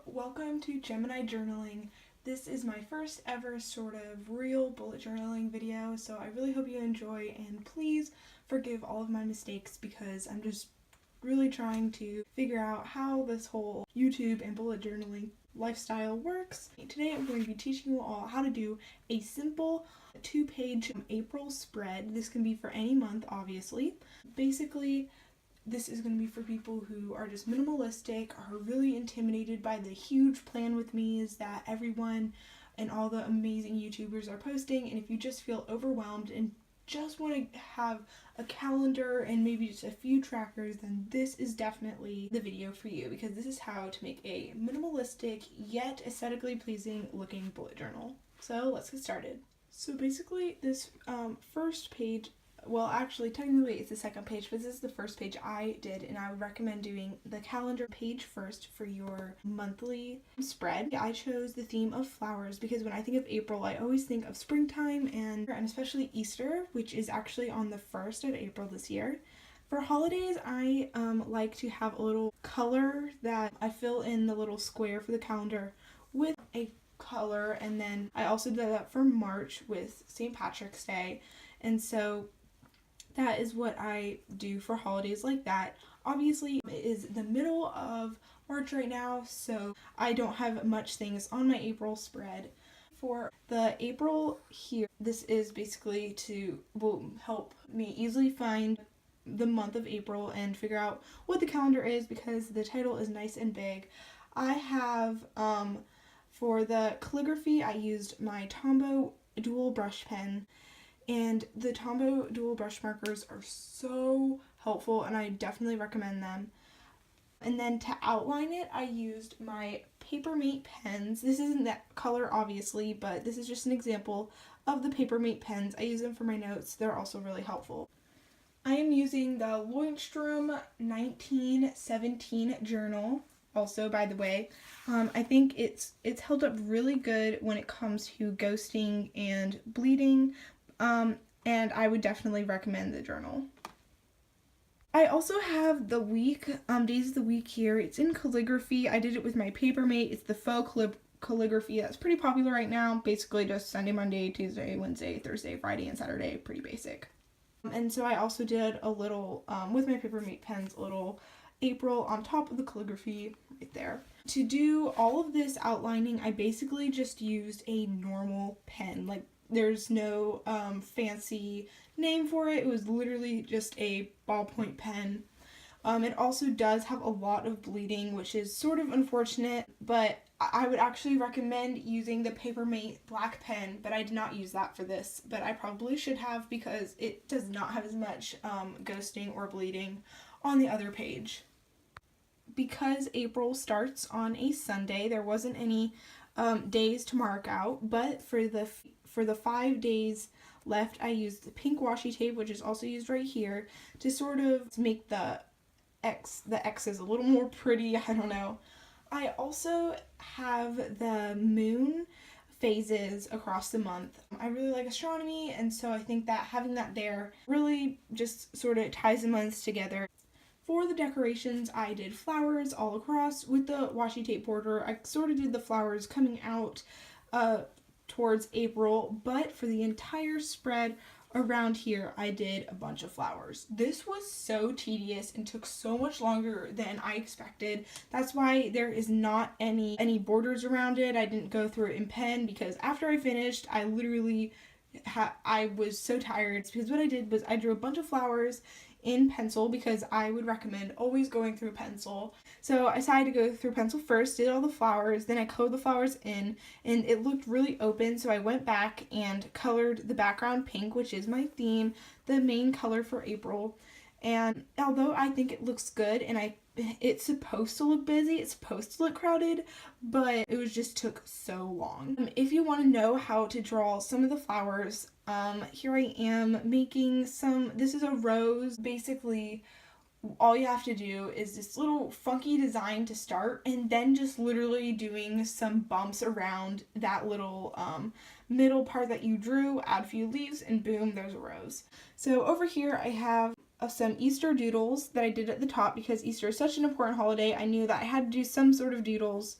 Welcome to Gemini Journaling. This is my first ever sort of real bullet journaling video, so I really hope you enjoy, and please forgive all of my mistakes because I'm just really trying to figure out how this whole YouTube and bullet journaling lifestyle works. Today I'm going to be teaching you all how to do a simple 2-page April spread. This can be for any month, obviously. Basically, this is going to be for people who are just minimalistic, are really intimidated by the huge plan with me's that everyone and all the amazing YouTubers are posting, and if you just feel overwhelmed and just want to have a calendar and maybe just a few trackers, then this is definitely the video for you, because this is how to make a minimalistic yet aesthetically pleasing looking bullet journal. So let's get started. So basically this first page, well, actually, technically it's the second page, but this is the first page I did, and I would recommend doing the calendar page first for your monthly spread. I chose the theme of flowers because when I think of April, I always think of springtime and especially Easter, which is actually on the 1st of April this year. For holidays, I like to have a little color that I fill in the little square for the calendar with a color, and then I also did that for March with St. Patrick's Day, and so that is what I do for holidays like that. Obviously, it is the middle of March right now, so I don't have much things on my April spread. For the April here, this is basically will help me easily find the month of April and figure out what the calendar is, because the title is nice and big. I have, for the calligraphy, I used my Tombow dual brush pen. And the Tombow dual brush markers are so helpful, and I definitely recommend them. And then to outline it, I used my Papermate pens. This isn't that color, obviously, but this is just an example of the Papermate pens. I use them for my notes. They're also really helpful. I am using the Leuchtturm 1917 journal. Also, by the way, I think it's held up really good when it comes to ghosting and bleeding. And I would definitely recommend the journal. I also have the week, days of the week here. It's in calligraphy. I did it with my Papermate. It's the faux calligraphy that's pretty popular right now. Basically just Sunday, Monday, Tuesday, Wednesday, Thursday, Friday, and Saturday. Pretty basic. And so I also did a little, with my Papermate pens, a little April on top of the calligraphy right there. To do all of this outlining, I basically just used a normal pen. Like, there's no fancy name for it. It was literally just a ballpoint pen. It also does have a lot of bleeding, which is sort of unfortunate, but I would actually recommend using the Papermate black pen, but I did not use that for this, but I probably should have, because it does not have as much ghosting or bleeding on the other page. Because April starts on a Sunday, there wasn't any days to mark out, but for the 5 days left, I used the pink washi tape, which is also used right here, to sort of make the X's a little more pretty. I don't know. I also have the moon phases across the month. I really like astronomy, and so I think that having that there really just sort of ties the months together. For the decorations, I did flowers all across with the washi tape border. I sort of did the flowers coming out towards April, but for the entire spread around here, I did a bunch of flowers. This was so tedious and took so much longer than I expected. That's why there is not any borders around it. I didn't go through it in pen, because after I finished, I literally I was so tired, because what I did was I drew a bunch of flowers in pencil, because I would recommend always going through pencil. So I decided to go through pencil first, did all the flowers, then I colored the flowers in, and it looked really open, so I went back and colored the background pink, which is my theme, the main color for April. And although I think it looks good, and it's supposed to look busy, it's supposed to look crowded, but it just took so long. If you want to know how to draw some of the flowers, here I am making some. This is a rose. Basically, all you have to do is this little funky design to start, and then just literally doing some bumps around that little middle part that you drew, add a few leaves, and boom, there's a rose. So over here I have some Easter doodles that I did at the top, because Easter is such an important holiday. I knew that I had to do some sort of doodles.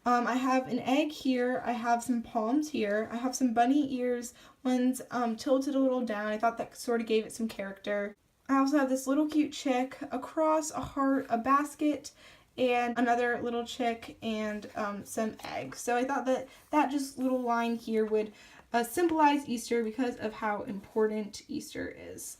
I have an egg here, I have some palms here, I have some bunny ears, one's tilted a little down. I thought that sort of gave it some character. I also have this little cute chick, a cross, a heart, a basket, and another little chick, and some eggs. So I thought that that just little line here would symbolize Easter because of how important Easter is.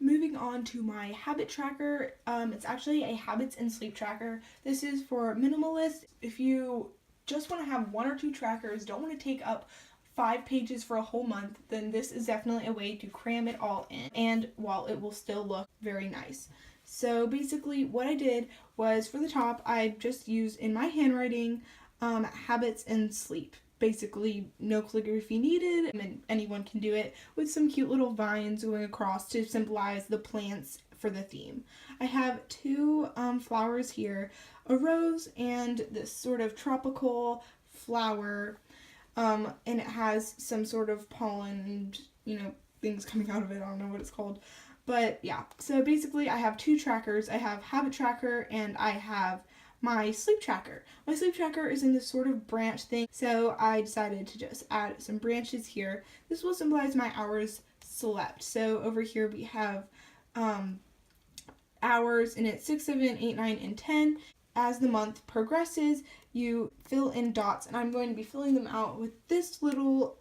Moving on to my habit tracker, it's actually a habits and sleep tracker. This is for minimalists. If you just want to have 1 or 2 trackers, don't want to take up 5 pages for a whole month, then this is definitely a way to cram it all in, and while it will still look very nice. So basically what I did was, for the top, I just used in my handwriting habits and sleep. Basically no calligraphy needed, and anyone can do it, with some cute little vines going across to symbolize the plants for the theme. I have 2 flowers here, a rose and this sort of tropical flower, and it has some sort of pollen and, things coming out of it. I don't know what it's called. But yeah, so basically I have 2 trackers. I have habit tracker and I have my sleep tracker. My sleep tracker is in this sort of branch thing, so I decided to just add some branches here. This will symbolize my hours slept. So over here we have hours, and it's 6, 7, 8, 9, and 10. As the month progresses, you fill in dots, and I'm going to be filling them out with this little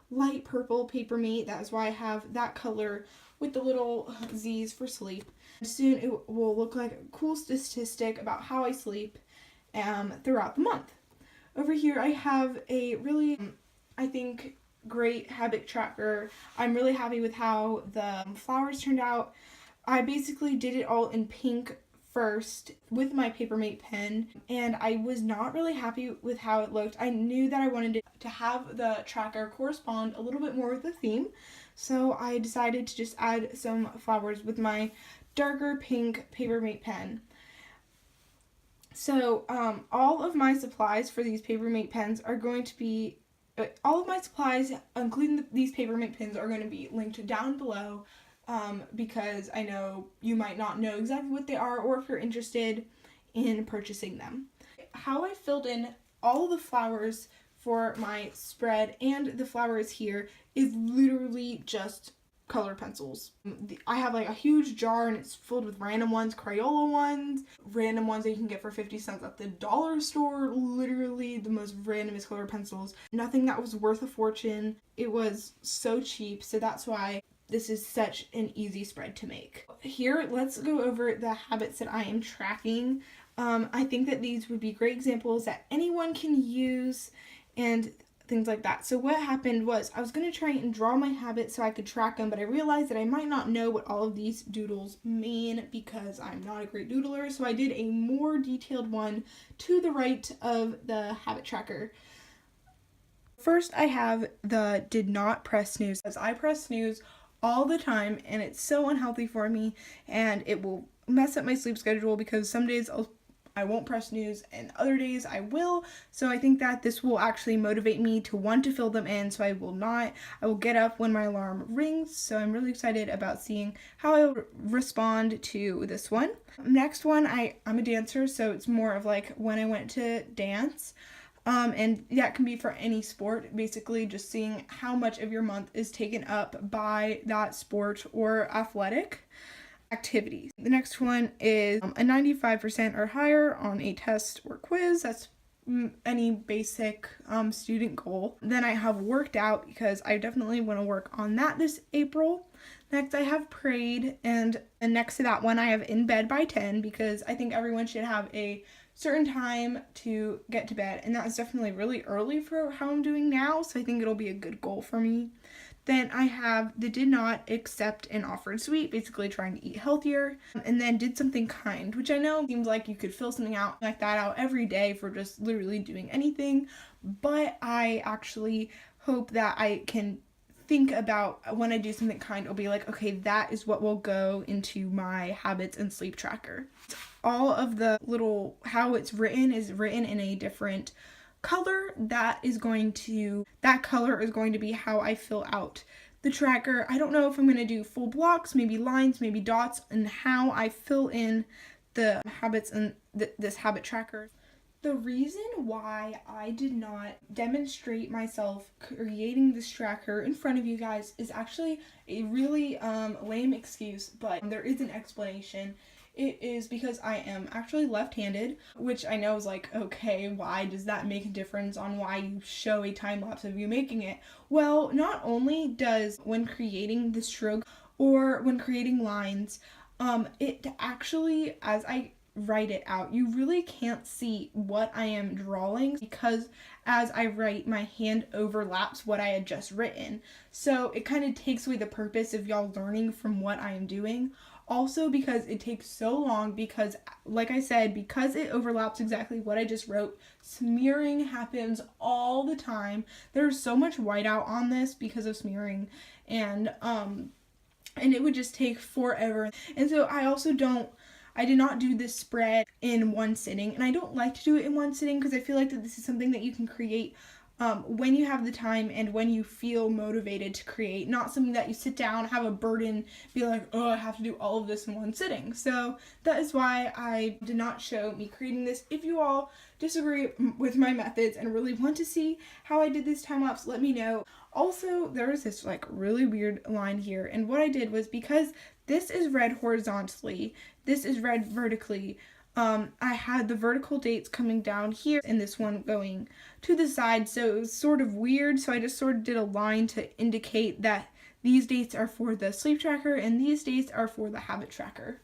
light purple paper mate. That is why I have that color with the little Z's for sleep. Soon it will look like a cool statistic about how I sleep throughout the month. Over here I have a really, I think, great habit tracker. I'm really happy with how the flowers turned out. I basically did it all in pink first with my Papermate pen, and I was not really happy with how it looked. I knew that I wanted to have the tracker correspond a little bit more with the theme, so I decided to just add some flowers with my darker pink Papermate pen. So all of my supplies for these Papermate pens are going to be, all of my supplies, including these Papermate pens, are going to be linked down below. Because I know you might not know exactly what they are, or if you're interested in purchasing them. How I filled in all the flowers for my spread and the flowers here is literally just color pencils. I have like a huge jar, and it's filled with random ones, Crayola ones, random ones that you can get for 50 cents at the dollar store, literally the most randomest color pencils. Nothing that was worth a fortune. It was so cheap, so that's why this is such an easy spread to make. Here, let's go over the habits that I am tracking. I think that these would be great examples that anyone can use and things like that. So what happened was, I was going to try and draw my habits so I could track them, but I realized that I might not know what all of these doodles mean because I'm not a great doodler, so I did a more detailed one to the right of the habit tracker. First, I have the did not press snooze, as I press snooze all the time, and it's so unhealthy for me, and it will mess up my sleep schedule because some days I won't press snooze and other days I will. So I think that this will actually motivate me to want to fill them in, so I will get up when my alarm rings. So I'm really excited about seeing how I will respond to this one. Next one, I'm a dancer, so it's more of like when I went to dance. And that can be for any sport, basically just seeing how much of your month is taken up by that sport or athletic activities. The next one is a 95% or higher on a test or quiz. That's any basic student goal. Then I have worked out because I definitely want to work on that this April. Next, I have prayed, and next to that one, I have in bed by 10 because I think everyone should have a certain time to get to bed, and that is definitely really early for how I'm doing now, so I think it'll be a good goal for me. Then I have the did not accept an offered sweet, basically trying to eat healthier, and then did something kind, which I know seems like you could fill something out like that out every day for just literally doing anything, but I actually hope that I can think about when I do something kind, it'll be like, okay, that is what will go into my habits and sleep tracker. All of the little, how it's written is written in a different color. That color is going to be how I fill out the tracker. I don't know if I'm going to do full blocks, maybe lines, maybe dots, and how I fill in the habits and this habit tracker. The reason why I did not demonstrate myself creating this tracker in front of you guys is actually a really lame excuse, but there is an explanation. It is because I am actually left-handed, which I know is like, okay, why does that make a difference on why you show a time lapse of you making it? Well, not only does when creating the stroke or when creating lines, it actually, as I write it out, you really can't see what I am drawing because as I write, my hand overlaps what I had just written. So it kind of takes away the purpose of y'all learning from what I am doing. Also, because it takes so long, because like I said, because it overlaps exactly what I just wrote, smearing happens all the time. There's so much whiteout on this because of smearing, and it would just take forever. And so I did not do this spread in one sitting, and I don't like to do it in one sitting because I feel like that this is something that you can create when you have the time and when you feel motivated to create, not something that you sit down, have a burden, be like, oh, I have to do all of this in one sitting. So that is why I did not show me creating this. If you all disagree with my methods and really want to see how I did this time lapse, let me know. Also, there was this like really weird line here, and what I did was, because this is read horizontally, this is read vertically, I had the vertical dates coming down here and this one going to the side, so it was sort of weird. So I just sort of did a line to indicate that these dates are for the sleep tracker and these dates are for the habit tracker.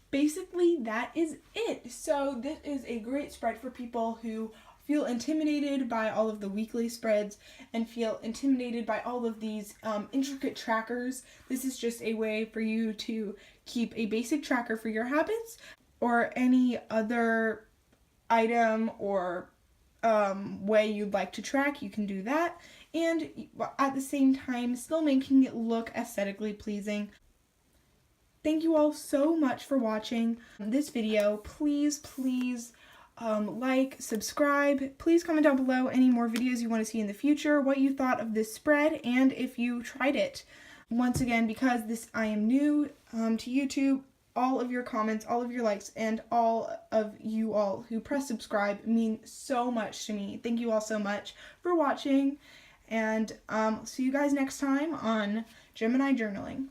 Basically, that is it. So this is a great spread for people who feel intimidated by all of the weekly spreads and feel intimidated by all of these intricate trackers. This is just a way for you to keep a basic tracker for your habits or any other item or way you'd like to track. You can do that, and at the same time still making it look aesthetically pleasing. Thank you all so much for watching this video. Please like, subscribe. Please comment down below any more videos you want to see in the future, what you thought of this spread, and if you tried it. Once again, because I am new to YouTube, all of your comments, all of your likes, and all of you all who press subscribe mean so much to me. Thank you all so much for watching, and see you guys next time on Gemini Journaling.